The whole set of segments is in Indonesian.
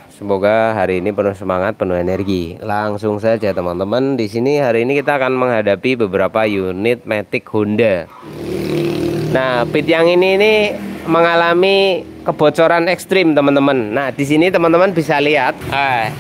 Semoga hari ini penuh semangat, penuh energi. Langsung saja teman-teman, di sini hari ini kita akan menghadapi beberapa unit Matic Honda. Nah, pit yang ini mengalami kebocoran ekstrim teman-teman. Nah, di sini teman-teman bisa lihat,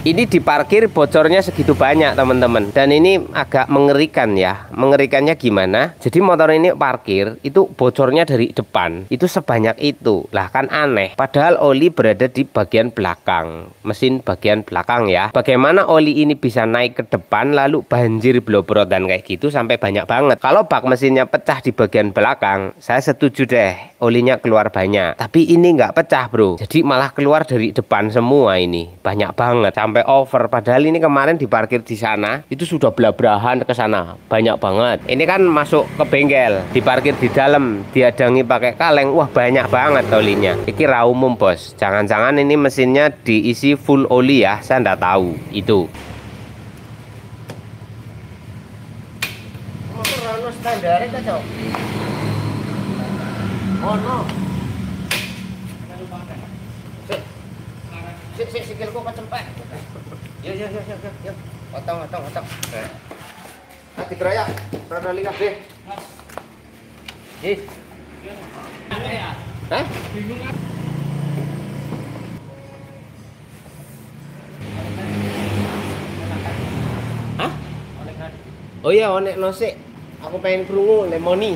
ini diparkir bocornya segitu banyak teman-teman. Dan ini agak mengerikan ya. Mengerikannya gimana? Jadi motor ini parkir itu bocornya dari depan itu sebanyak itu. Lah kan aneh. Padahal oli berada di bagian belakang, mesin bagian belakang ya. Bagaimana oli ini bisa naik ke depan lalu banjir blobrot dan kayak gitu sampai banyak banget. Kalau bak mesinnya pecah di bagian belakang, saya setuju deh, olinya keluar banyak. Tapi ini nggak pecah bro, jadi malah keluar dari depan semua. Ini banyak banget sampai over. Padahal ini kemarin diparkir di sana itu sudah belabrahan ke sana banyak banget. Ini kan masuk ke bengkel, diparkir di dalam, diadangi pakai kaleng. Wah, banyak banget olinya. Ini ra umum bos, jangan-jangan ini mesinnya diisi full oli ya, saya nggak tahu itu. Motor standar itu cok. Oh no. Sikilku kecempek. Yo. Otong. Nah, dikeroyak. Rada lihat deh. Ih. Hah? Hah? Oh iya, onek nosik. Aku pengen krungu lemoni.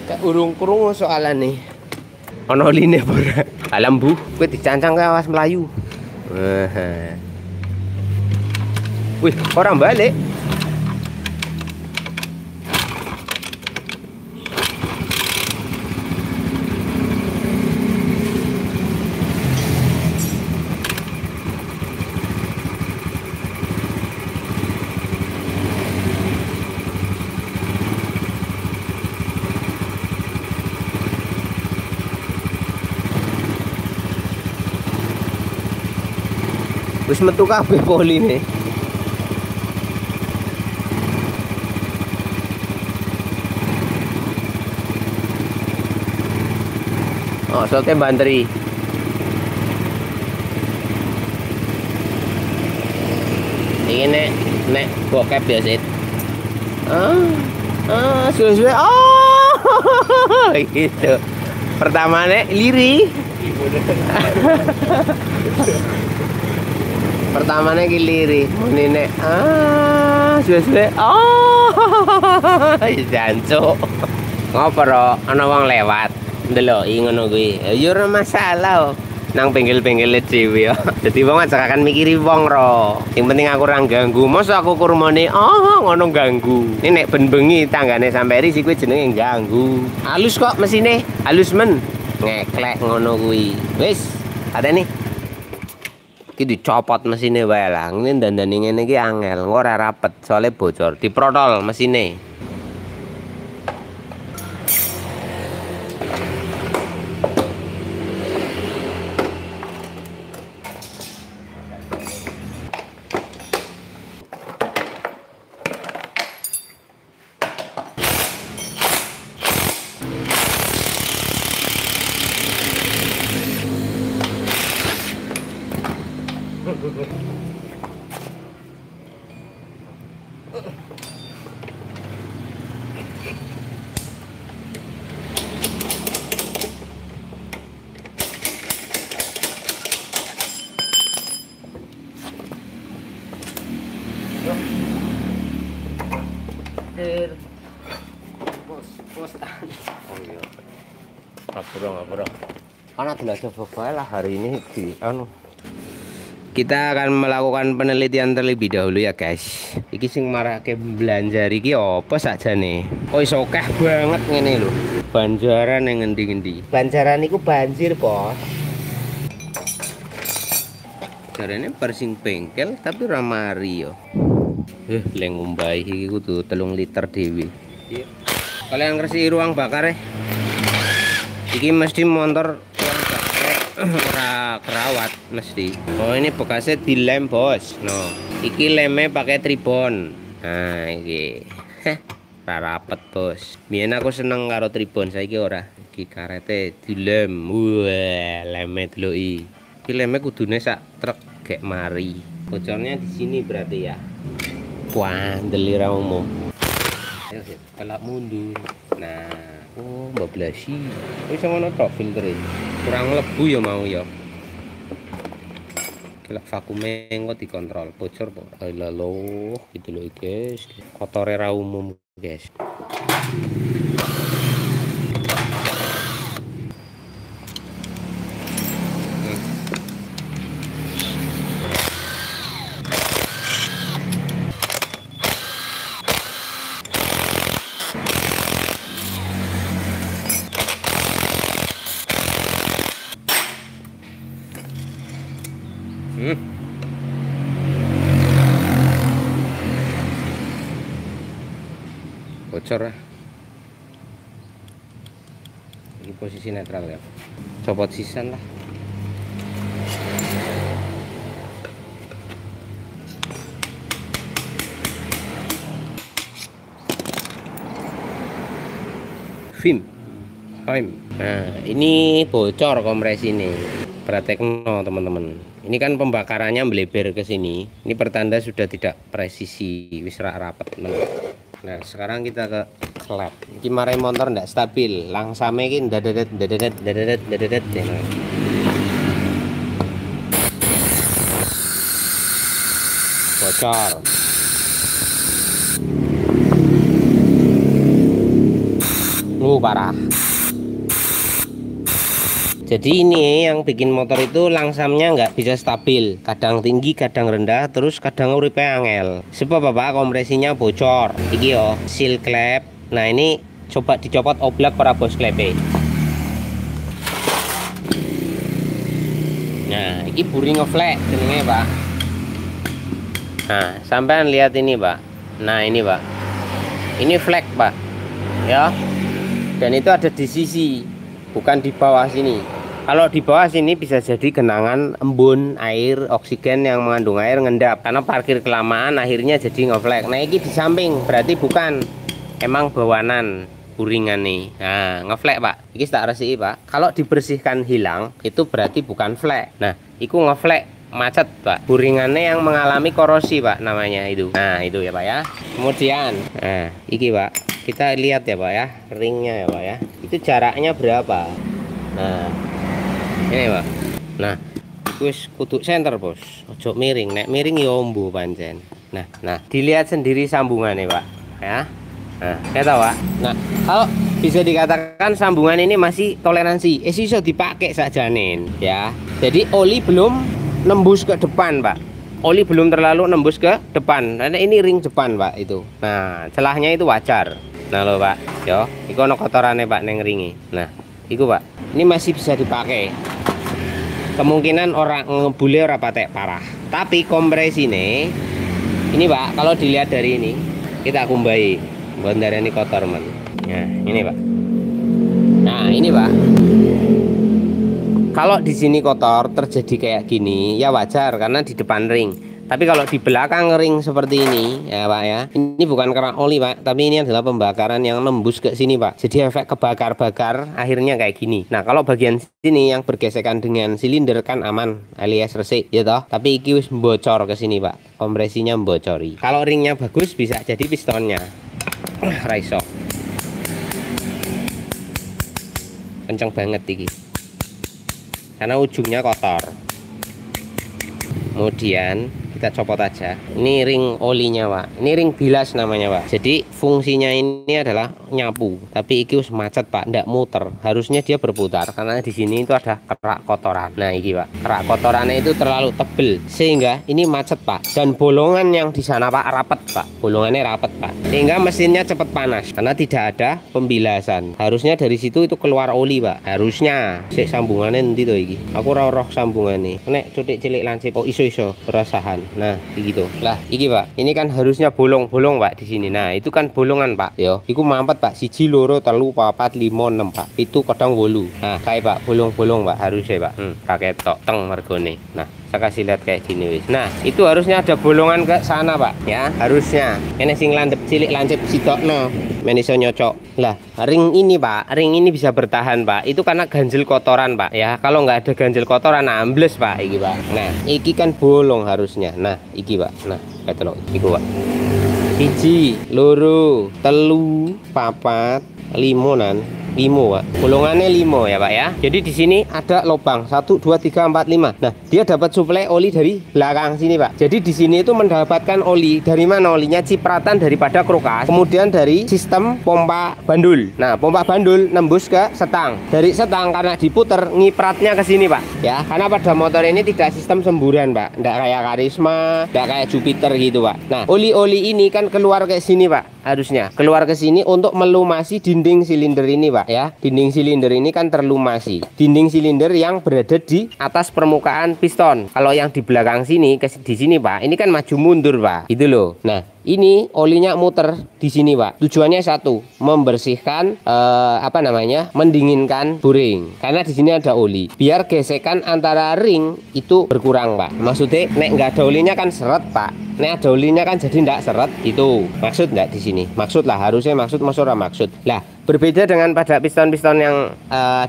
Kayak urung krungu soalan nih. Ono line ora. Alam bu, kowe dicancang ke awas Melayu. Wih, orang balik. Wis metu kabeh poline. Oh, sote banteri. Ini nek bokep ya sih. Suwe-suwe. Oh, gitu. Pertama nek liri. Pertamanya giliri, ini nek suwe-suwe. Oh, jancuk. Ngopo ro, ana wong lewat. Ndeloki ngono kuwi. Ya ora masalah. Nang pinggil-pinggile dhewe ya. Dadi wong aja akan mikiri wong ro. Yang penting aku ora ganggu. Mosok aku kurmane ngono ganggu. Ini nek ben bengi tanggane sampai ri sik kuwi jenenge ganggu. Halus kok mesine, halus men. Ngeklek ngono kuwi. Wis, ada nih. Iki dicopot mesinnya wae lah. Ini dandani ngene iki angel, ora rapet soalnya bocor. Diprotol mesinnya. Oh iya. Ngapura. Kan ada bapak lah hari ini di kita akan melakukan penelitian terlebih dahulu ya guys. Iki sing marake Banjar iki apa saja nih? Oh iso akeh banget ngene lho. Banjaran yang ngendi-ngendi. Banjaran iku banjir, Bos. Jarene persing bengkel tapi ora mari yo. Leng ngombahi iki kudu 3 liter dhewe. Iya. Kalian ngresi ruang bakar iki mesti motor ora kerawat mesti. Oh ini bekasnya dilem bos. No, iki lemnya pakai tribon. Nah iki rapet bos. Biyen aku seneng karo tribon, saiki ora. Iki karete dilem. Wah, lemnya deloki. Filmnya kudune sak truk kayak mari. Bocornya di sini berarti ya. Wah, delira umum. Ayo sih, pelak mundur. Nah, oh bablasi. Wis ngono tok filtere. Kurang lebu ya mau ya. Kelak vakume engko dikontrol, bocor kok. Lalo, gitu loh guys. Kotore ra umum, guys. Bocor lah. Ini posisi netral ya. Copot sisan lah. Film. Nah, ini bocor kompresi ini. Praktekno teman-teman. Ini kan pembakarannya melebar ke sini. Ini pertanda sudah tidak presisi, wis rapat. Nah, sekarang kita ke klep. Ini marai motor ndak stabil. Langsame iki dadet. Bocor. Parah. Jadi ini yang bikin motor itu langsamnya nggak bisa stabil, kadang tinggi kadang rendah, terus kadang uripe angel. Sebab apa? Kompresinya bocor. Iki yo seal klep. Nah ini coba dicopot oblak para bos klepe. Nah iki buri ngeflek jenenge Pak. Nah sampean lihat ini Pak. Nah ini Pak, ini flek Pak ya, dan itu ada di sisi, bukan di bawah sini. Kalau di bawah sini bisa jadi genangan embun air oksigen yang mengandung air ngendap karena parkir kelamaan akhirnya jadi ngeflek. Nah ini di samping berarti bukan, emang bawanan buringan nih. Nah ngeflek Pak, ini tak resiki Pak. Kalau dibersihkan hilang itu berarti bukan flek. Nah itu ngeflek macet Pak, buringannya yang mengalami korosi Pak namanya itu. Nah itu ya Pak ya. Kemudian nah iki Pak, kita lihat ya Pak ya ringnya ya Pak ya, itu jaraknya berapa. Nah ini Pak, nah wis kudu center bos, ojo miring, nek miring ya ombo pancen. Nah dilihat sendiri sambungannya Pak ya. Nah kita Pak, nah kalau bisa dikatakan sambungan ini masih toleransi, iso dipakai sajanin ya. Jadi oli belum nembus ke depan Pak, oli belum terlalu nembus ke depan, karena ini ring depan Pak itu. Nah celahnya itu wajar. Nah lo Pak yo, iku ono kotorannya Pak neng ringi. Nah iku Pak, ini masih bisa dipakai. Kemungkinan orang ngebule ora patek parah. Tapi kompresi ini Pak, kalau dilihat dari ini, kita kumbai bandara ini kotor man. Nah ini Pak. Nah ini Pak, kalau di sini kotor terjadi kayak gini ya wajar karena di depan ring. Tapi kalau di belakang ring seperti ini ya Pak ya, ini bukan kerak oli Pak, tapi ini adalah pembakaran yang nembus ke sini Pak. Jadi efek kebakar-bakar akhirnya kayak gini. Nah kalau bagian sini yang bergesekan dengan silinder kan aman alias resik ya toh. Tapi iki wis bocor ke sini Pak, kompresinya membocori. Kalau ringnya bagus bisa jadi pistonnya raiso. Kenceng banget iki, karena ujungnya kotor. Kemudian kita copot aja. Ini ring olinya Pak, ini ring bilas namanya Pak. Jadi fungsinya ini adalah nyapu, tapi iki wis macet Pak, ndak muter. Harusnya dia berputar karena di sini itu ada kerak kotoran. Nah iki Pak, kerak kotorannya itu terlalu tebel sehingga ini macet Pak. Dan bolongan yang di sana Pak rapet Pak, bolongannya rapet Pak, sehingga mesinnya cepat panas karena tidak ada pembilasan. Harusnya dari situ itu keluar oli Pak, harusnya. Sik sambungannya nanti tuh iki, aku roh sambungannya. Nek cutik cilik lancip kok iso perasahan. Nah gitu lah iki Pak, ini kan harusnya bolong-bolong Pak di sini. Nah itu kan bolongan Pak yo, iku mampet Pak, 1 loro 3 4 5 6 Pak, itu kadang 8. Nah kayak Pak bolong-bolong Pak harusnya Pak. Pakai tok teng mergone. Nah Saya kasih lihat kayak gini wis. Nah, itu harusnya ada bolongan ke sana Pak ya, harusnya. Ini sing landep cilik lancip sidokno men iso nyocok. Lah, ring ini Pak, ring ini bisa bertahan Pak. Itu karena ganjel kotoran Pak ya. Kalau nggak ada ganjel kotoran ambles Pak iki Pak. Nah, iki kan bolong harusnya. Nah, iki Pak. Nah, kayak telok iku Pak. 1, 2, 3, 4, 5 limo Pak. Bolongannya 5 ya Pak ya. Jadi di sini ada lubang 1, 2, 3, 4, 5. Nah, dia dapat suplai oli dari belakang sini Pak. Jadi di sini itu mendapatkan oli dari mana? Olinya cipratan daripada krokas, kemudian dari sistem pompa bandul. Nah, pompa bandul nembus ke setang. Dari setang karena diputer ngipratnya ke sini Pak. Ya, karena pada motor ini tidak sistem semburan Pak. Nggak kayak Karisma, nggak kayak Jupiter gitu Pak. Nah, oli-oli ini kan keluar ke sini Pak. Harusnya keluar ke sini untuk melumasi dinding silinder ini Pak ya. Dinding silinder ini kan terlumasi. Dinding silinder yang berada di atas permukaan piston. Kalau yang di belakang sini di sini Pak, ini kan maju mundur Pak. Itu loh. Nah, ini olinya muter di sini Pak. Tujuannya satu, membersihkan mendinginkan boring. Karena di sini ada oli. Biar gesekan antara ring itu berkurang Pak. Maksudnya nek nggak ada olinya kan seret Pak. Nek ada olinya kan jadi nggak seret. Itu maksud nggak di sini? Maksud lah, harusnya maksud maksud. Lah, berbeda dengan pada piston-piston yang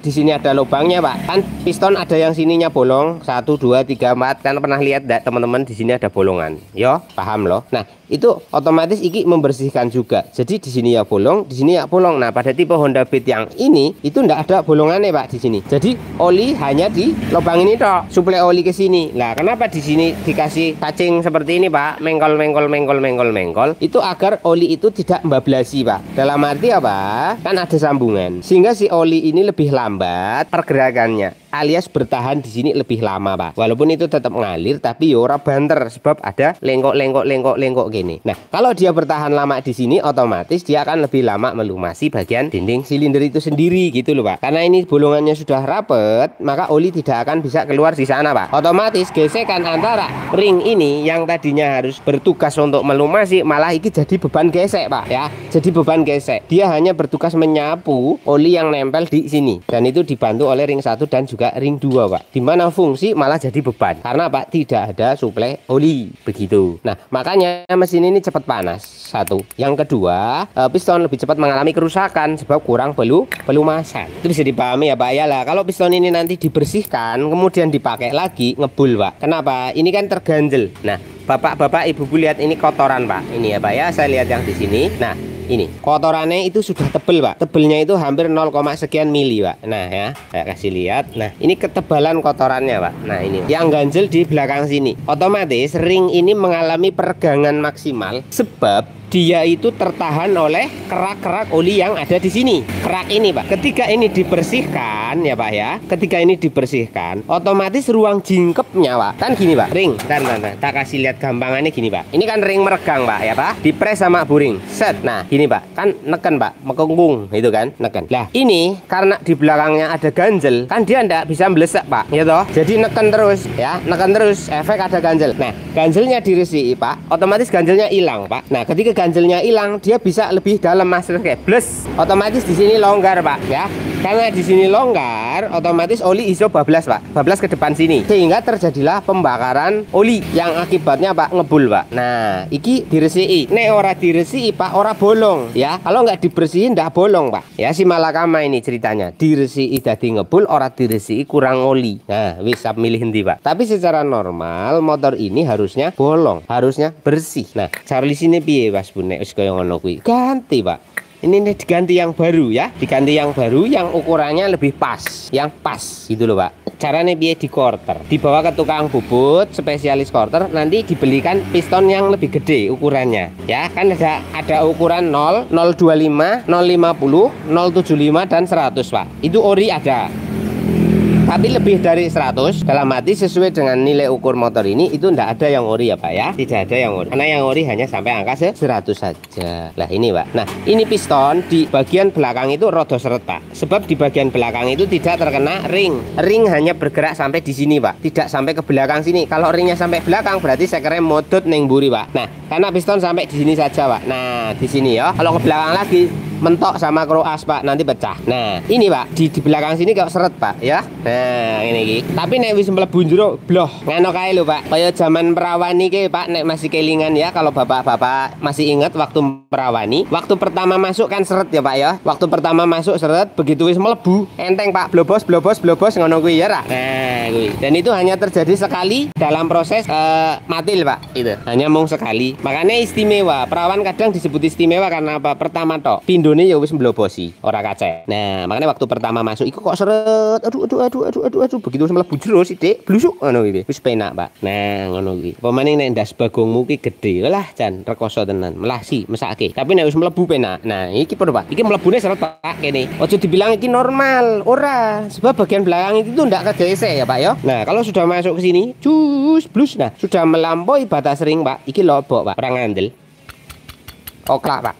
di sini ada lubangnya Pak. Kan piston ada yang sininya bolong 1, 2, 3, 4. Kan pernah lihat enggak teman-teman, di sini ada bolongan. Yo, paham loh. Nah, itu otomatis iki membersihkan juga. Jadi di sini ya bolong, di sini ya bolong. Nah, pada tipe Honda Beat yang ini itu enggak ada bolongannya Pak di sini. Jadi oli hanya di lubang ini toh, suplai oli ke sini. Nah, kenapa di sini dikasih cacing seperti ini Pak? Mengkol. Itu agar oli itu tidak membablasi Pak. Dalam arti apa? Kan ada sambungan sehingga si oli ini lebih lambat pergerakannya, alias bertahan di sini lebih lama Pak. Walaupun itu tetap ngalir tapi ora banter sebab ada lengkok gini. Nah, kalau dia bertahan lama di sini otomatis dia akan lebih lama melumasi bagian dinding silinder itu sendiri gitu loh Pak. Karena ini bolongannya sudah rapet, maka oli tidak akan bisa keluar di sana Pak. Otomatis gesekan antara ring ini yang tadinya harus bertugas untuk melumasi malah ini jadi beban gesek Pak ya. Jadi beban gesek. Dia hanya bertugas menyapu oli yang nempel di sini dan itu dibantu oleh ring 1 dan juga ring 2 Pak. Dimana fungsi malah jadi beban karena Pak tidak ada suplai oli begitu. Nah, makanya mesin ini cepat panas. Satu. Yang kedua, piston lebih cepat mengalami kerusakan sebab kurang pelumasan. Itu bisa dipahami ya Pak ya lah. Kalau piston ini nanti dibersihkan kemudian dipakai lagi ngebul Pak. Kenapa? Ini kan terganjel. Nah, Bapak-bapak, Ibu-ibu lihat ini kotoran Pak. Ini ya Pak ya. Saya lihat yang di sini. Nah, ini kotorannya itu sudah tebel Pak. Tebelnya itu hampir 0, sekian mili Pak. Nah ya, saya kasih lihat. Nah, ini ketebalan kotorannya Pak. Nah, ini yang ganjel di belakang sini. Otomatis ring ini mengalami peregangan maksimal sebab dia itu tertahan oleh kerak-kerak oli yang ada di sini. Kerak ini Pak, ketika ini dibersihkan ya Pak ya, ketika ini dibersihkan otomatis ruang jingkepnya Pak, kan gini Pak, ring tak kasih lihat gampangannya gini Pak. Ini kan ring meregang Pak ya Pak, dipres sama buring set. Nah gini Pak, kan neken Pak, mekungkung itu kan, neken. Lah ini karena di belakangnya ada ganjel, kan dia ndak bisa melesek Pak ya toh, jadi neken terus ya, neken terus, efek ada ganjel. Nah ganjelnya diresiki Pak, otomatis ganjelnya hilang Pak. Nah ketika ganjelnya hilang, dia bisa lebih dalam master kayak bless. Otomatis di sini longgar Pak ya. Karena di sini longgar, otomatis oli iso bablas Pak. Bablas ke depan sini. Sehingga terjadilah pembakaran oli yang akibatnya Pak ngebul Pak. Nah, iki diresiki. Nek ora diresiki Pak, ora bolong ya. Kalau nggak dibersihin ndak bolong Pak. Ya si malakama ini ceritanya. Diresiki dadi ngebul, ora diresiki kurang oli. Nah, wis milih endi Pak. Tapi secara normal motor ini harusnya bolong, harusnya bersih. Nah, Charlie sini piye Mas Bune wis kaya ngono kuwi. Ganti Pak. Ini diganti yang baru ya, diganti yang baru yang ukurannya lebih pas, yang pas gitu loh Pak. Caranya piye di quarter, dibawa ke tukang bubut spesialis quarter, nanti dibelikan piston yang lebih gede ukurannya ya. Kan ada ukuran 0, 025, 050, 075 dan 100 Pak. Itu ori ada. Tapi lebih dari 100 dalam arti sesuai dengan nilai ukur motor ini itu tidak ada yang ori ya Pak ya. Tidak ada yang ori. Karena yang ori hanya sampai angka 100 saja. Lah ini Pak. Nah ini piston di bagian belakang itu rodos seret Pak. Sebab di bagian belakang itu tidak terkena ring. Ring hanya bergerak sampai di sini Pak. Tidak sampai ke belakang sini. Kalau ringnya sampai belakang berarti sekernya modot neng buri Pak. Nah karena piston sampai di sini saja Pak. Nah di sini ya. Kalau ke belakang lagi mentok sama kroas Pak, nanti pecah. Nah ini Pak, di belakang sini kayak seret Pak ya. Nah ini iki. Tapi nek wis mlebu jero bloh ngono kae lho Pak. Kaya zaman perawani ke Pak, nek masih kelingan ya, kalau bapak-bapak masih ingat waktu perawani, waktu pertama masuk kan seret ya Pak ya. Waktu pertama masuk seret, begitu wis mlebu enteng Pak, blobos ngono kuwi ya. Nah kuwi. Dan itu hanya terjadi sekali dalam proses matil Pak. Itu hanya mung sekali. Makanya istimewa. Perawan kadang disebut istimewa karena apa? Pertama tok, pindone ya wis mblobosi, ora kacek. Nah, makanya waktu pertama masuk iku kok seret. Aduh. Begitu wis mlebu jero sithik, blusuk ngono kuwi. Wis penak, Pak. Nah, ngono kuwi. Pemane nek ndas bagongmu ki gedhe. Lah, jan rekoso tenan. Melasi, mesake. Tapi nek wis mlebu penak. Nah, iki padha, Pak. Iki mlebune seret, Pak, kene. Ojo dibilang iki normal, ora. Sebab bagian belakang itu ndak kegesek ya, Pak ya. Nah, kalau sudah masuk ke sini, cus, blus. Nah, sudah melampaui batas ring, Pak. Iki lobok, Pak. Ora ngandel. Oklak Pak.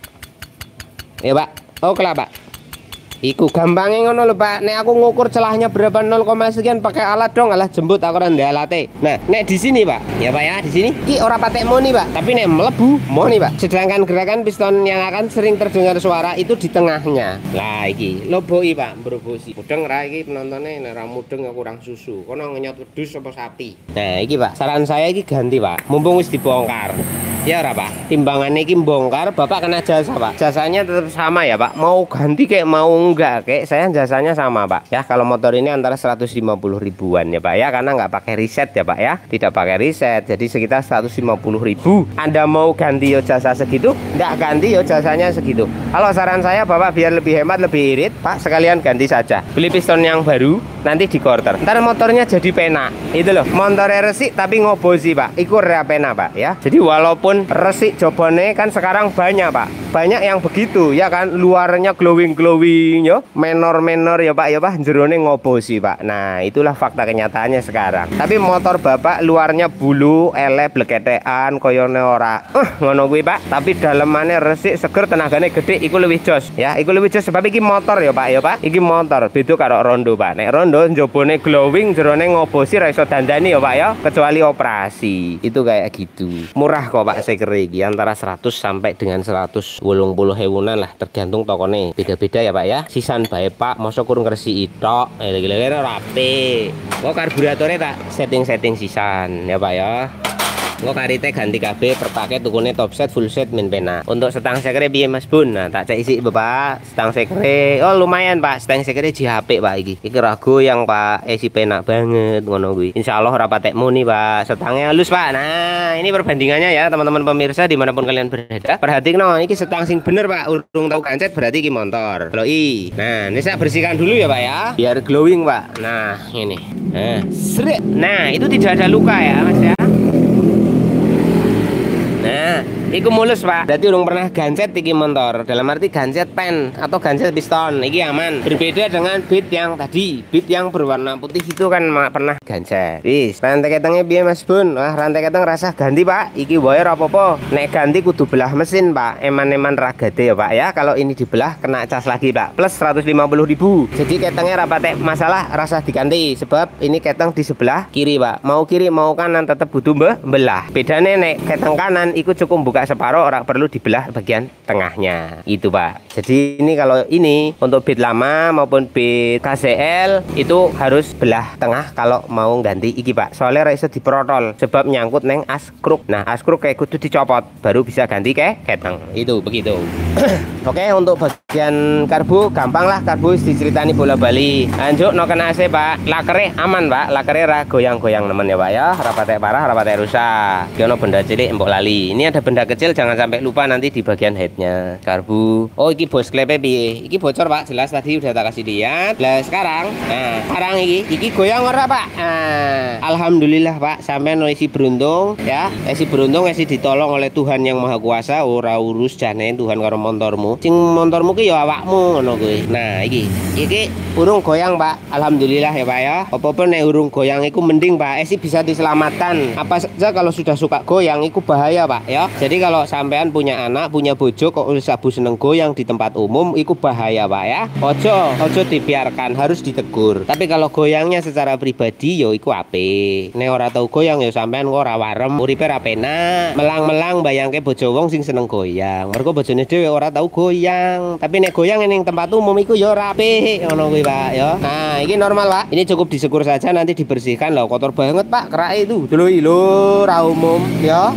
Ya Pak. Oklak Pak. Iku gampangnya ngono lho Pak. Nek aku ngukur celahnya berapa 0, sekian pakai alat dong, alah jembut aku ora ndek alate. Nah, nek di sini Pak. Ya Pak ya, di sini iki ora patek moni Pak, tapi nek mlebu moni Pak. Sedangkan gerakan piston yang akan sering terdengar suara itu di tengahnya. Lah iki loboki Pak, mbrobosi. Mudeng ra iki penontonnya nek ra mudeng kurang susu. Kono ngenyot wedhus apa sapi. Nah, iki Pak, saran saya iki ganti Pak. Mumpung wis dibongkar. Ya ora Pak, timbangannya ini bongkar, Bapak kena jasa Pak. Jasanya tetap sama ya Pak. Mau ganti kayak mau enggak kayak saya jasanya sama Pak. Ya kalau motor ini antara 150 ribuan ya Pak ya, karena nggak pakai riset ya Pak ya. Tidak pakai riset, jadi sekitar 150 ribu. Anda mau ganti yo jasa segitu, enggak ganti yo jasanya segitu. Kalau saran saya Bapak biar lebih hemat, lebih irit Pak, sekalian ganti saja. Beli piston yang baru, nanti di quarter. Ntar motornya jadi pena. Itu loh, motornya resik tapi ngobosi Pak. Iku rea pena Pak ya. Jadi walaupun resik jobone kan sekarang banyak Pak, banyak yang begitu ya kan, luarnya glowing yo, menor ya Pak, jerone ngobosi Pak. Nah itulah fakta kenyataannya sekarang. Tapi motor Bapak luarnya bulu ele bleketean koyone ora ngono kuwi Pak, tapi dalemannya resik seger, tenagane gede, iku lebih jos ya, iku lebih jos sebab iki motor ya Pak, iki motor beda karo rondo Pak. Nek rondo jobone glowing, jerone ngobosi, ra iso dandani ya Pak ya, kecuali operasi. Itu kayak gitu. Murah kok Pak sekere iki, antara 100 sampai dengan 180 hewunan lah, tergantung tokone. Beda-beda ya Pak ya. Sisan bae Pak, mosok kurang ngresiki tok. Gila-gila rapi. Kok karburatornya tak setting-setting sisan ya Pak ya. Engko karite ganti kabeh per paket, tukune top set full set min pena. Untuk setang sekre piye Mas Bun? Nah, tak cek isi Bapak. Setang sekre. Oh, lumayan Pak. Setang sekre JHP Pak iki. Iki rago yang Pak isi penak banget ngono kuwi. Insyaallah ora patek muni Pak. Setangnya halus Pak. Nah, ini perbandingannya ya teman-teman pemirsa dimanapun kalian berada. Perhatiin no, iki setang sing bener Pak. Urung tahu gancet berarti iki motor. Gloi. Nah, ini saya bersihkan dulu ya Pak ya. Biar glowing Pak. Nah, ini. Nah, seret. Nah, itu tidak ada luka ya Mas ya. Nah, iku mulus Pak. Berarti urung pernah gancet iki motor. Dalam arti gancet pen atau gancet piston. Iki aman. Berbeda dengan beat yang tadi. Beat yang berwarna putih itu kan pernah gancet. Wis, rantai ketengnya piye Mas Bun? Wah, rantai keteng rasa ganti Pak. Iki wire apa-apa. Nek ganti kudu belah mesin Pak. Eman-eman ragade ya Pak ya. Kalau ini dibelah kena cas lagi Pak. Plus 150 ribu. Jadi ketengnya rapate masalah rasa diganti. Sebab ini keteng di sebelah kiri Pak. Mau kiri mau kanan tetap butuh belah. Bedanya nek keteng kanan iku cukup buka separuh, orang perlu dibelah bagian tengahnya itu Pak. Jadi ini kalau ini untuk beat lama maupun beat KCL itu harus belah tengah kalau mau ganti iki Pak. Soalnya iso diprotol sebab nyangkut neng as kruk. Nah as kruk kayak kudu dicopot baru bisa ganti ke keteng. Itu begitu. Oke, untuk bagian karbu gampang lah, karbu diceritani bola bali. Lanjut no kena AC Pak. Lakere aman Pak, lakere ra goyang-goyang nemen ya Pak ya. Rapate parah, rapate rusak. Kiono benda cilik mbok lali. Ini ada benda kecil, jangan sampai lupa nanti di bagian headnya. Karbu. Oh iki bos klepe piye? Iki bocor Pak, jelas tadi udah tak kasih lihat. Lah sekarang, nah sekarang iki goyang ora Pak? Nah, alhamdulillah Pak, sampai no isi beruntung ya. Isi beruntung, isi ditolong oleh Tuhan yang Maha Kuasa. Ora urus jane Tuhan karo montormu. Sing montormu ki ya awakmu ngono kuwi. Nah iki urung goyang Pak, alhamdulillah ya Pak ya. Apa-apa nek urung goyang iku mending Pak, isi bisa diselamatkan. Apa saja kalau sudah suka goyang iku bahaya Pak ya. Jadi Jadi kalau sampean punya anak, punya bojo kok sabu seneng goyang di tempat umum, itu bahaya Pak ya. Ojo dibiarkan, harus ditegur. Tapi kalau goyangnya secara pribadi yo iku apik. Nek ora tau goyang yo sampean kok ora warem, uripe ra penak. Melang-melang bayangke bojo wong sing seneng goyang. Mergo bojone dhewe ora tau goyang. Tapi nek goyang ning tempat umum iku yo ora apik ngono kuwi Pak ya. Nah, ini normal Pak. Ini cukup disegur saja, nanti dibersihkan loh. Kotor banget Pak kerak itu. Dulu ilo ra umum ya.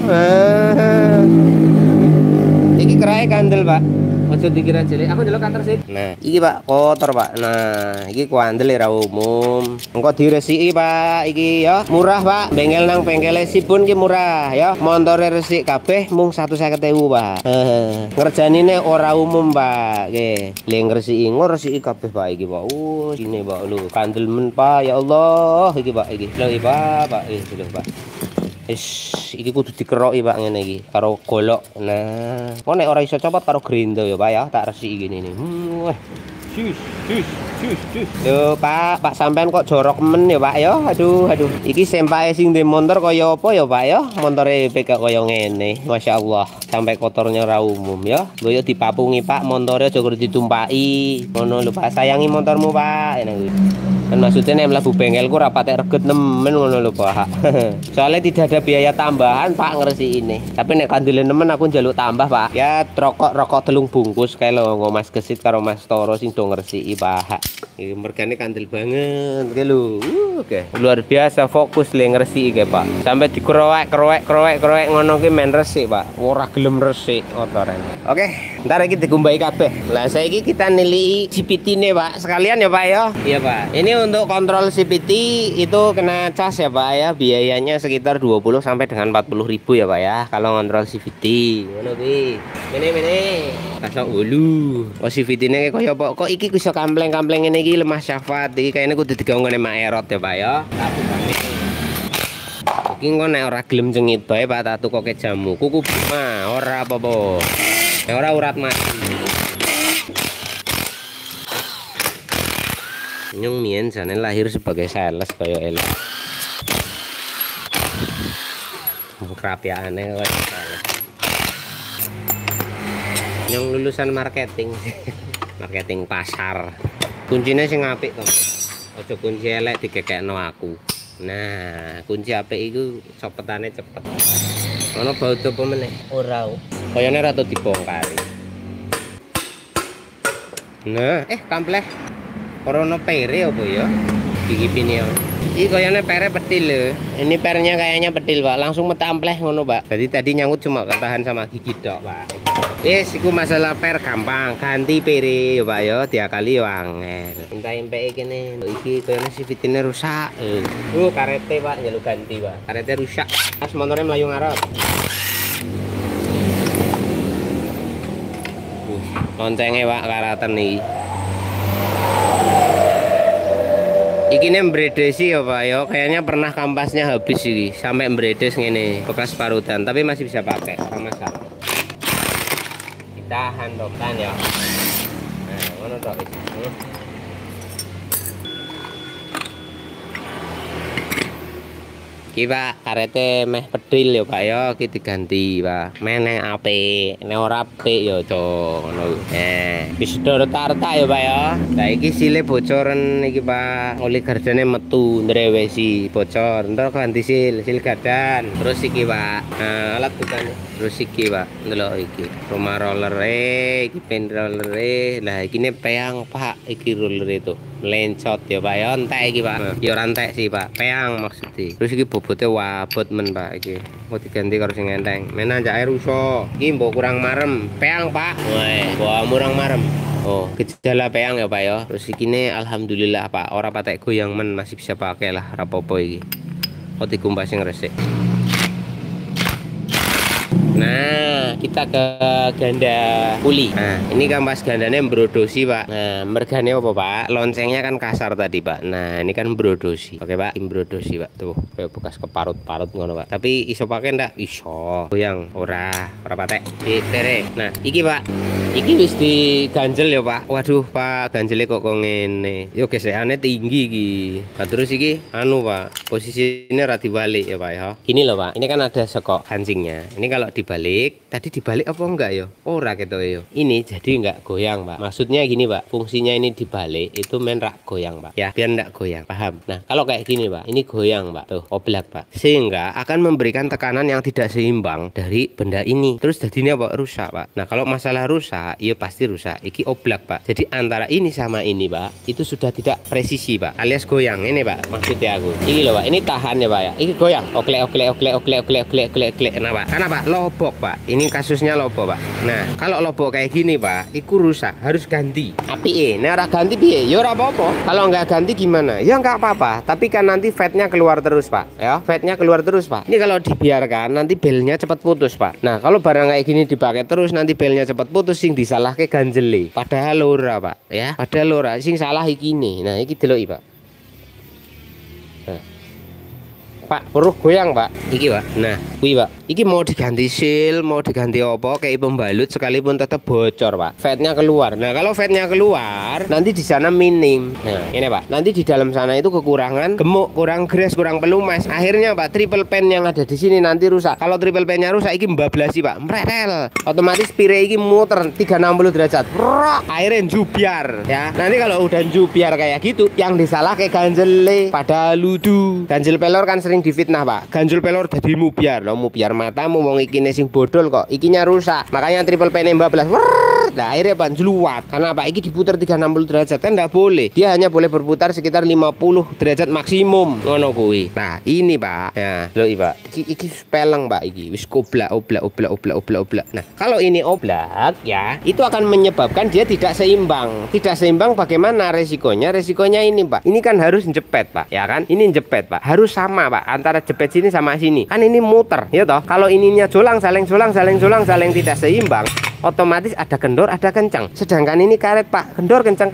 Iki kerai kandel Pak. Ojo dikira cilik. Aku ndelok kantor sih. Nah, iki Pak kotor Pak. Nah, iki kuandel ra umum. Engko diresiki Pak. Iki ya murah Pak. Bengkel nang bengkele Sipun ki murah ya. Montore resik kabeh mung 150.000 Pak. Ngerjanine ora umum Pak. Nggih. Le ngresiki kabeh Pak iki Pak. Ini Pak lho. Kandel men Pak ya Allah. Iki Pak iki. Lho Pak. Iki lho Pak. Iki kudu dikeroki Pak ngene iki karo golok. Nah, kok nek ora iso copot karo grindo ya Pak ya, tak resiki gini nih. Jus. Yo Pak sampean kok jorok men ya Pak ya. Aduh. Iki sempake sing ndek motor kaya apa ya Pak ya? Montore PK kaya ngene. Masya Allah, sampai kotornya ora umum ya. Lho yo dipapungi Pak, montore aja kudu ditumpaki. Ngono lho Pak, sayangi motormu Pak. Kan maksudnya nek mlebu bengkelku ra patek reget nemen ngono lho Pak. Soalnya tidak ada biaya tambahan Pak ngeresi ini. Tapi nek kandile nemen aku njaluk tambah Pak. Ya rokok 3 bungkus kae lho nggo Mas Gesit karo Mas Toro sing do ngresiki Pak. Iki mergane kandel banget kae lho. Oke. Luar biasa fokus le ngresiki kae Pak. Sampai dikrowek ngono ki men resik Pak. Ora gelem resik motorane. Oke, ntar iki digumbahi kabeh. Lah saiki kita nilai CVT-ne Pak. Sekalian ya Pak ya. Iya Pak. Ini untuk kontrol CVT itu kena cas ya Pak ya, biayanya sekitar 20 sampai dengan 40.000 ya Pak ya kalau kontrol CVT. Ngono kuwi. Mene kasok ulu. Oh CVT-ne kaya apa? Kok iki iso kampleng-kampleng ngene iki lemah syafat. Iki kayaknya kudu digawene mak erot ya Pak ya. Iki kok nek ora gelem cengit bae Pak tak tukoke jamu. Kuku mah ora apa-apa. Ora urat mati. Nyung mien jane lahir sebagai sales kaya elek. Kerapiane kaya sales. Nyung lulusan marketing. Marketing pasar. Kuncinya sing apik to. Aja kunci elek digekekno aku. Nah, kunci apik iku copetane cepet. Ono baut apa meneh? Ora. Kayane ra tau dibongkari. Nah, kampleh. Orono pere apa ya? Iki pini ya. Iki kayaknya pere petil lho. Ini pernya kayaknya petil Pak. Langsung metampleh ngono Pak. Jadi tadi nyangkut cuma ketahan sama gigi dok Pak. Yes, iku masalah per gampang. Ganti pere ya Pak ya. Diakali yo angel. Minta MPE kene. Iki kayaknya si fitine rusak. Karete Pak njaluk ganti Pak. Karete rusak. Pas motornya melayu ngarep. Loncengnya Pak karaten nih. Iki nih mbredesi ya Pak ya, kayaknya pernah kampasnya habis ini sampai mbredes ngene bekas parutan, tapi masih bisa pakai sama masalah. Ditahan tokan ya. Nah, ngono tok wis. Iki Pak, karete meh pedil ya Pak ya, iki diganti Pak. Meneng apik, nek ora apik ya aja ngono. Wis retak-retak ya Pak ya. Lah iki sile bocoren iki Pak. Oli gardane metu ndrewesi bocor. Entar ganti sil gadan. Terus iki Pak. Nah, alat bukane. Terus iki Pak, ndelok iki. Rumah roller iki pen roller. Lah iki ne peang Pak, iki roller itu. Melencot ya Pak ya, entek iki Pak. Ya ora entek sih Pak, peang maksudnya. Terus iki bobote wabot men Pak iki. Mau diganti karo sing enteng. Men anjake rusak. Iki mbok kurang marem. Peang Pak. Wah, kurang marem. Oh, gejala peang ya Pak ya. Terus iki ne alhamdulillah Pak, ora patek goyang men, masih bisa pakai lah, ora apa-apa iki. Kok dikumbas sing resik. Nah, kita ke ganda kuli. Nah, ini kampas gandanya mbrodosi Pak. Nah, mergane apa Pak? Loncengnya kan kasar tadi Pak. Nah, ini kan mbrodosi. Oke Pak, mbrodosi Pak. Tuh, kayak bekas keparut-parut ngono Pak. Tapi iso pakai ndak? Iso. Goyang ora patek. Ditere. Nah, iki Pak. Iki wis diganjel ya Pak. Waduh Pak, ganjele kok ngene. Yo gesekane tinggi iki. Nah, terus iki anu Pak, posisinya ra dibalik ya Pak ya. Gini loh Pak. Ini kan ada sekok kancingnya. Ini kalau di dibalik. Tadi dibalik apa enggak yo? Ora gitu yo. Ini jadi enggak goyang, Pak. Maksudnya gini, Pak. Fungsinya ini dibalik itu main rak goyang, Pak. Ya, biar enggak goyang. Paham? Nah, kalau kayak gini, Pak. Ini goyang, Pak. Tuh, oblak, Pak. Sehingga akan memberikan tekanan yang tidak seimbang dari benda ini. Terus jadinya apa? Rusak, Pak. Nah, kalau masalah rusak, ya pasti rusak. Iki oblak, Pak. Jadi antara ini sama ini, Pak, itu sudah tidak presisi, Pak. Alias goyang ini, Pak. Maksudnya aku. Ini loh, Pak. Ini tahan ya, Pak ya. Ini goyang. Oklek. Kenapa? Lobok, Pak. Ini kasusnya lobok, Pak. Nah, kalau lobok kayak gini, Pak, itu rusak, harus ganti. Api nah, ora ganti piye? Ya ora apa-apa. Kalau nggak ganti gimana? Ya nggak apa-apa. Tapi kan nanti fatnya keluar terus, Pak. Ya, fatnya keluar terus, Pak. Ini kalau dibiarkan nanti belnya cepat putus, Pak. Nah, kalau barang kayak gini dipakai terus nanti belnya cepat putus, sing disalahke ganjele. Padahal ora, Pak. Ya, padahal ora. Sing salah iki nih. Nah, iki deloki, Pak. Nah. Pak, perlu goyang, Pak. Iki, Pak. Nah, kuwi, Pak. Iki mau diganti seal, mau diganti apa kayak pembalut sekalipun tetap bocor, Pak. Fatnya keluar. Nah, kalau fatnya keluar, nanti di sana minim. Nah, ini, Pak. Nanti di dalam sana itu kekurangan gemuk, kurang gres, kurang pelumas. Akhirnya, Pak, triple pan yang ada di sini nanti rusak. Kalau triple pan-nya rusak, iki mbablasi, Pak. Mretel. Otomatis pire iki muter 360 derajat. Rok, airnya jubiar, ya. Nanti kalau udah jubiar kayak gitu, yang disalah kayak ganjele pada ludu. Ganjel pelor kan sering difitnah, Pak. Ganjel pelor jadi mubiar. Lo mubiar matamu wong ikine sing bodol kok. Ikinya rusak. Makanya triple pan 14. Nah, akhirnya Pak jeluat. Karena Pak iki diputar 360 derajat kan enggak boleh. Dia hanya boleh berputar sekitar 50 derajat maksimum. Ngono kuwi. Nah, ini, Pak. Ya, lho Pak. Iki speleng, Pak, iki. Wis oblak. Nah, kalau ini oblak ya, itu akan menyebabkan dia tidak seimbang. Tidak seimbang bagaimana resikonya? Resikonya ini, Pak. Ini kan harus jepet, Pak. Ya kan? Ini jepet, Pak. Harus sama, Pak, antara jepet sini sama sini. Kan ini muter, ya toh? Kalau ininya saling tidak seimbang, otomatis ada kendor, ada kencang. Sedangkan ini karet, Pak, kendor kencang,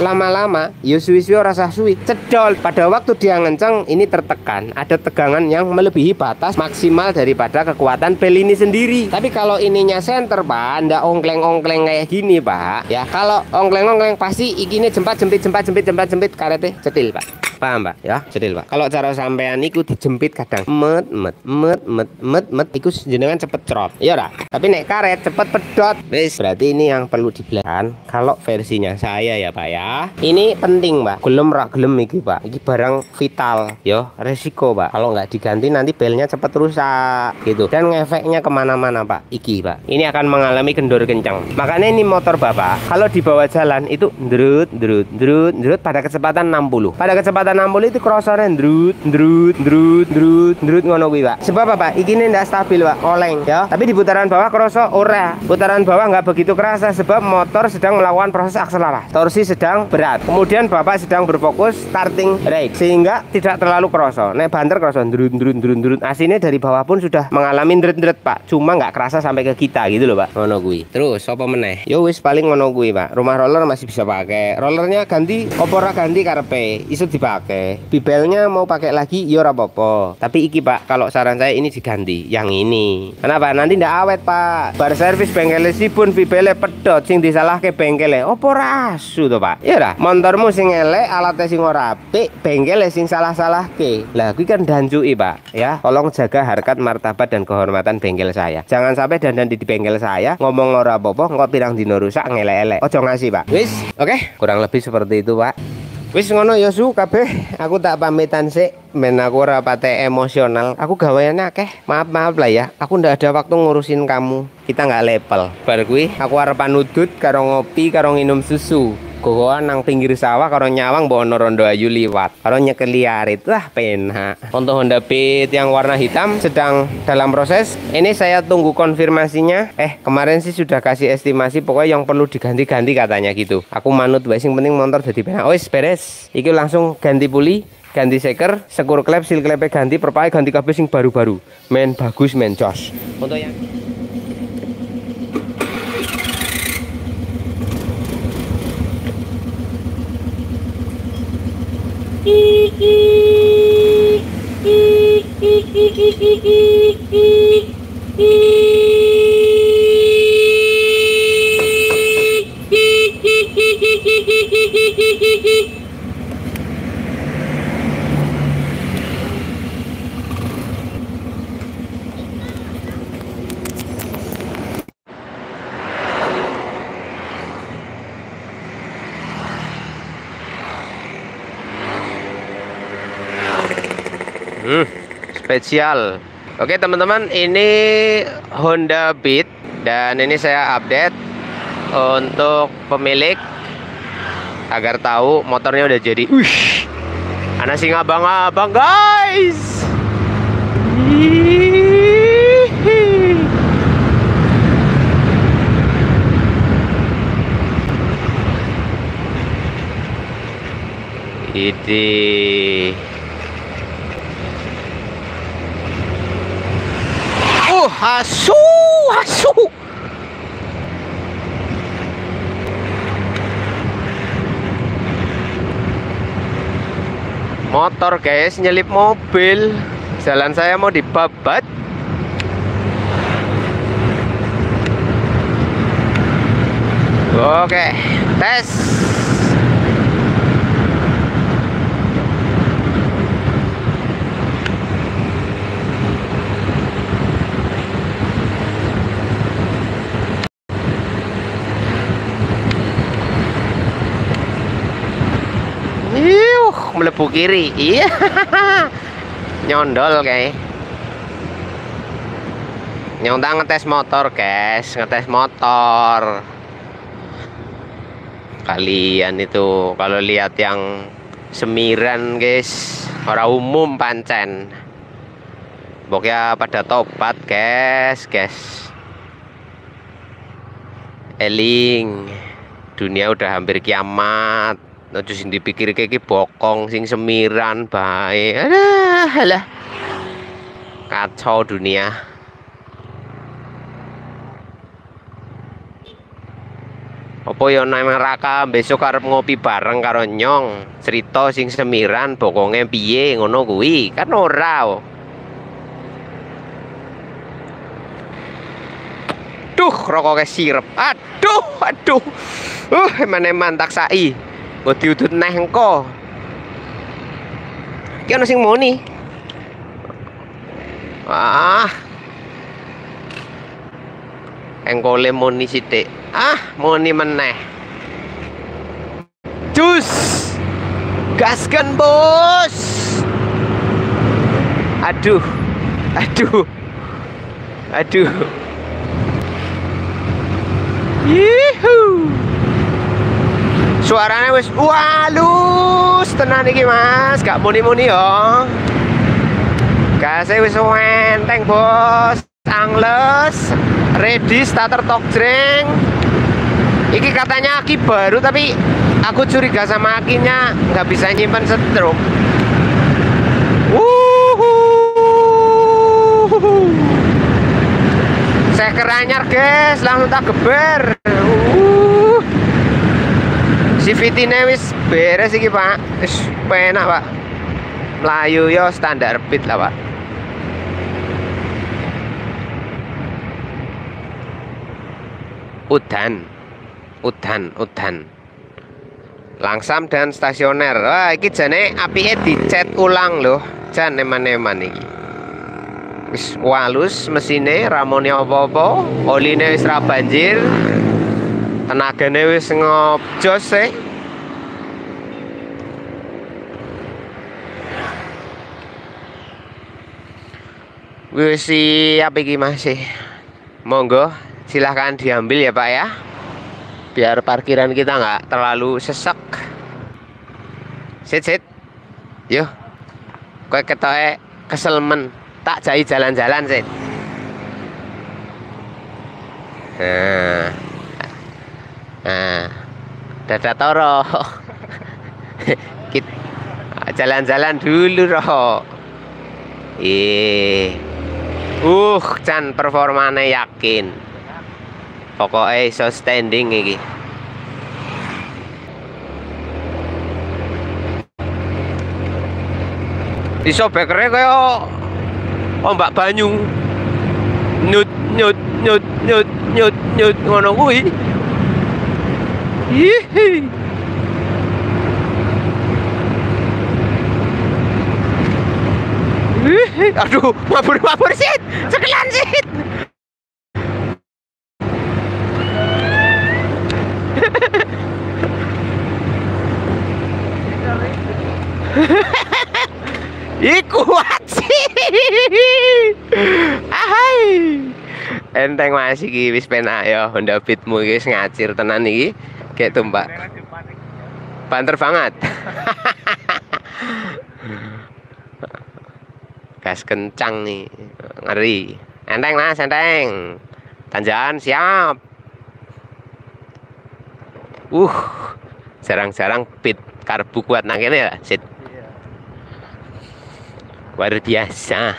lama-lama ya suwi-suwi rasa suwi cedol. Pada waktu dia ngencang ini tertekan, ada tegangan yang melebihi batas maksimal daripada kekuatan bel ini sendiri. Tapi kalau ininya center, Pak, ndak ongkleng-ongkleng kayak gini, Pak. Ya, kalau ongkleng-ongkleng pasti ikine jempit karetnya cetil, Pak. Paham, Pak? Ya, cetil, Pak. Kalau cara sampean iku dijempit kadang met iku jenengan cepet cerot. Iya ora? Tapi nek karet cepet pedot. Wis, berarti ini yang perlu dibelakan. Kalau versinya saya ya, Pak ya. Ini penting, Pak. Gelem ra gelem iki, Pak. Iki barang vital, yo, resiko, Pak. Kalau nggak diganti nanti belnya cepet rusak gitu. Dan ngefeknya kemana-mana, Pak. Iki, Pak. Ini akan mengalami kendor kencang. Makanya ini motor Bapak kalau dibawa jalan itu ndrut pada kecepatan 60. Pada kecepatan 60 itu crossernya ndrut ngono kuwi, Pak. Sebab apa? Ikine ndak stabil, Pak. Oleng ya. Tapi di putaran bawah crosser ora. Putaran bawah nggak begitu kerasa sebab motor sedang melakukan proses akselerasi. Torsi sedang berat. Kemudian Bapak sedang berfokus starting brake sehingga tidak terlalu crosser. Nek banter crosser ndrut. Aslinya dari bawah pun sudah mengalami ndrut, Pak. Cuma nggak kerasa sampai ke kita gitu loh, Pak. Ngono kuwi. Terus apa meneh? Yo wis paling ngono kuwi, Pak. Rumah roller masih bisa pakai. Rollernya ganti opora ganti karepe. Iso dipakai. Bibelnya mau pakai lagi ya ora apa-apa. Tapi iki, Pak, kalau saran saya ini diganti yang ini. Kenapa? Nanti ndak awet, Pak. Bar servis bengkel sipun bibelnya pedot sing disalahke bengkele. Opo ora asu to, Pak? Ya ora. Motormu sing elek, alatnya sing ora apik, bengkele sing salah-salahke. Lah kuwi kan dancuki, Pak. Ya, tolong jaga harkat, martabat dan kehormatan bengkel saya. Jangan sampai dandan di bengkel saya ngomong ora apa-apa, engko pirang dino rusak ngelek-elek. Ojo ngasih, Pak. Wis, oke. Kurang lebih seperti itu, Pak. Wis ngono ya su kabeh, aku tak pamitan sik, men aku ora pate emosional. Aku gaweane akeh. Maaf lah ya. Aku ndak ada waktu ngurusin kamu. Kita nggak level. Bar kuwi aku arep panudut karo ngopi karo nginum susu. Gogoan nang pinggir sawah karo nyawang mbok ono rondo ayu liwat. Karo nyekeli arit. Wah, penak. Untuk Honda Beat yang warna hitam sedang dalam proses. Ini saya tunggu konfirmasinya. Kemarin sih sudah kasih estimasi, pokoknya yang perlu diganti-ganti katanya gitu. Aku manut wae, sing penting motor dadi penak. Wis beres. Iki langsung ganti puli, ganti seker, sekur klep, seal klepe ganti, perpae ganti kabeh sing baru-baru. Men bagus, men jos. Untuk yang spesial. Oke teman-teman, ini Honda Beat dan ini saya update untuk pemilik agar tahu motornya udah jadi. Anak sing abang-abang guys. Ini asu motor guys, nyelip mobil. Jalan saya mau dibabat. Oke, tes. Melebu kiri, iya. Nyondol kayak nyonta ngetes motor guys, ngetes motor. Kalian itu kalau lihat yang semiran guys, orang umum pancen pokoknya pada tobat guys. Eling, dunia udah hampir kiamat. Ojo sing dipikir kayak bokong sing semiran bae. Alah. Kacau dunia. Apa ya nang Raka besok arep ngopi bareng karo Nyong, cerita sing semiran bokonge piye ngono kuwi. Kan ora. Duh, rokoknya sirep. Aduh. Eman-eman tak sai. Kok diudut neh engko. Iki ana sing muni. Engko le muni sithik. Muni meneh. Cus. Gaskan, Bos. Aduh. Yuhu. Suaranya wis halus tenan iki Mas, gak muni-muni yo. Gasnya wis enteng Bos, angles, ready starter tok jreng. Iki katanya aki baru tapi aku curiga sama akinya nggak bisa nyimpan stroke. Saya keranyar guys, langsung tak geber. CVT-ne wis beres iki Pak. Wis penak Pak. Melayu yo standar beat lah Pak. Udan. Langsam dan stasioner. Wah, iki jane apike dicet ulang loh. Jan eman-eman iki. Wis walus mesine, ramone apa-apa, oline wis ra banjir. Tenagane wis ngobjos e. Wis siap iki masih. Monggo silahkan diambil ya Pak ya. Biar parkiran kita nggak terlalu sesek. Sit. Yo. Kowe ketoke kesel men. Tak jai jalan-jalan sit. Dada toro. Kita jalan-jalan dulu roh. Can performane yakin. Pokoknya iso standing iki. Iso bekere kaya ombak banyu. Nyut ngono kuwi. Aduh, mabur sit. Sekelan sit. Ih kuat sih. enteng Mas iki wis penak ya Honda Beatmu iki wis ngacir tenan iki. Kayak tumpak. Banter banget. Gas kencang nih. Ngeri. Enteng Mas, enteng. Tanjakan siap. Jarang-jarang pit karbu kuat nang kene ya, Sit. Luar biasa.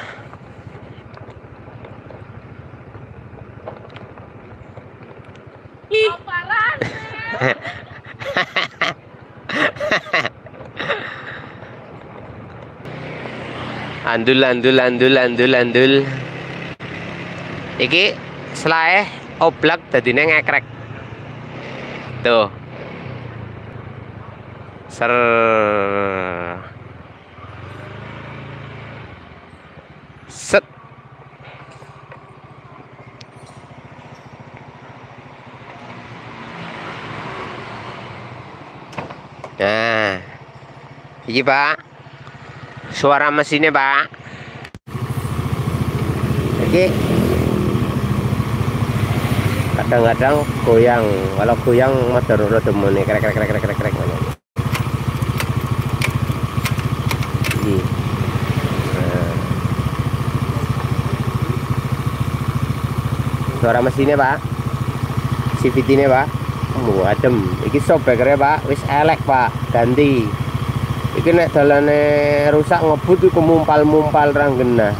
Andul andul andul andul andul. Iki selae oblak dadine ngekrek. Tuh. Ser. Set. Nah, iki Pak, suara mesinnya Pak. Iki kadang-kadang goyang, kalau goyang motor rada mene krek krek krek krek krek krek ngene. Iki. Nah. Suara mesinnya Pak, CVT-nya Pak. Adem, iki sobekernya Pak, wis elek Pak, ganti. Iki nek dalane rusak ngebut iku mumpal-mumpal ranggena.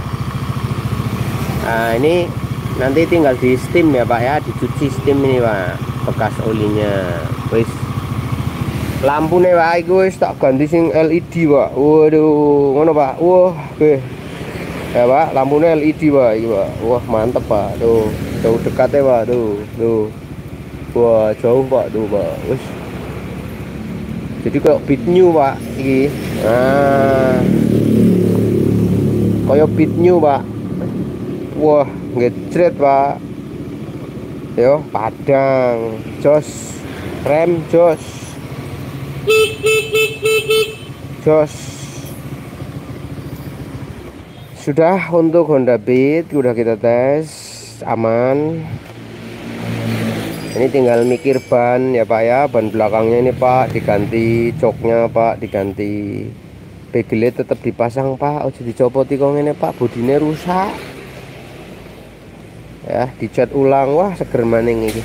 Nah, ini nanti tinggal di steam ya Pak ya, dicuci steam ini Pak, bekas olinya. Wis lampune Pak iku wis tak ganti sing LED Pak. Waduh, ngono Pak. Wah, oke. Ya Pak, lampunya LED Pak iki Pak. Wah, mantep Pak. Tuh, jauh dekat ya Pak, tuh. Wah jauh Pak tuh Pak, wis. Jadi kayak Beat New Pak iki. Nah, kayak Beat New Pak. Wah ngejret Pak. Yo padang, jos, rem jos, jos. Sudah untuk Honda Beat udah kita tes aman. Ini tinggal mikir ban ya Pak ya, ban belakangnya ini Pak diganti, joknya Pak diganti, pegelnya tetap dipasang Pak, ojo dicopoti kok ini Pak, bodinya rusak ya, dicat ulang. Wah seger maning ini.